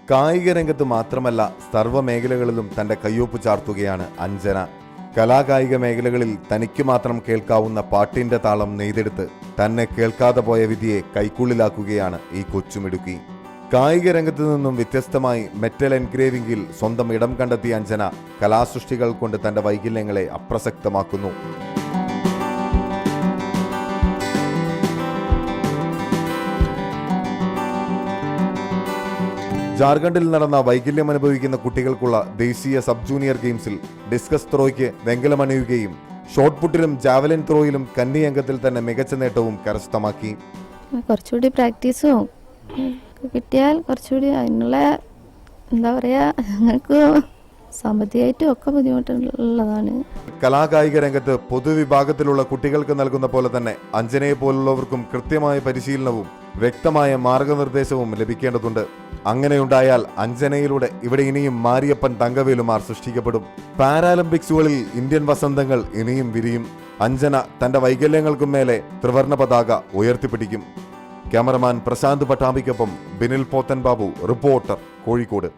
കായിക രംഗത്ത് മാത്രമല്ല സർവ്വമേഖലകളിലും തന്റെ കയ്യൊപ്പ് ചാർത്തുകയാണ് അഞ്ജന. കലാകായിക മേഖലകളിൽ തനിക്ക് മാത്രം കേൾക്കാവുന്ന പാട്ടിന്റെ താളം നെയ്തെടുത്ത് തന്നെ കേൾക്കാതെ പോയ വിധിയെ കൈക്കുള്ളിലാക്കുകയാണ് ഈ കൊച്ചുമിടുക്കി. കായിക രംഗത്തു നിന്നും വ്യത്യസ്തമായി മെറ്റൽ എൻഗ്രേവിംഗിൽ സ്വന്തം ഇടം കണ്ടെത്തിയ അഞ്ജന കലാസൃഷ്ടികൾ കൊണ്ട് തന്റെ വൈകല്യങ്ങളെ അപ്രസക്തമാക്കുന്നു. ജാർഖണ്ഡിൽ നടന്ന വൈകല്യം അനുഭവിക്കുന്ന കുട്ടികൾക്കുള്ള ദേശീയ സബ് ജൂനിയർ ഗെയിംസിൽ ഡിസ്കസ് ത്രോയ്ക്ക് വെങ്കലമണിയുകയും ഷോട്ട് പുട്ടിലും ജാവലിൻ ത്രോയിലും കന്നി അംഗത്തിൽ തന്നെ മികച്ച നേട്ടവും കരസ്ഥമാക്കി. കുറച്ചുകൂടി പ്രാക്ടീസും കിട്ടിയാൽ കുറച്ചുകൂടി അതിനുള്ള എന്താ പറയാ, ഞങ്ങൾക്ക് സാമ്പത്തികമായിട്ടും ഒക്കെ ബുദ്ധിമുട്ടുള്ളതാണ്. കലാകായിക രംഗത്ത് പൊതുവിഭാഗത്തിലുള്ള കുട്ടികൾക്ക് നൽകുന്ന പോലെ തന്നെ അഞ്ജനയെ പോലുള്ളവർക്കും കൃത്യമായ പരിശീലനവും വ്യക്തമായ മാർഗനിർദ്ദേശവും ലഭിക്കേണ്ടതുണ്ട്. അങ്ങനെയുണ്ടായാൽ അഞ്ജനയിലൂടെ ഇവിടെ ഇനിയും മാരിയപ്പൻ തങ്കവേലുമാർ സൃഷ്ടിക്കപ്പെടും. പാരാലിമ്പിക്സുകളിൽ ഇന്ത്യൻ വസന്തങ്ങൾ ഇനിയും വിരിയും. അഞ്ജന തന്റെ വൈകല്യങ്ങൾക്കും മേലെ ത്രിവർണ പതാക ഉയർത്തിപ്പിടിക്കും. ക്യാമറമാൻ പ്രശാന്ത് പട്ടാമ്പിക്കൊപ്പം ബിനിൽ പോത്തൻ ബാബു, റിപ്പോർട്ടർ, കോഴിക്കോട്.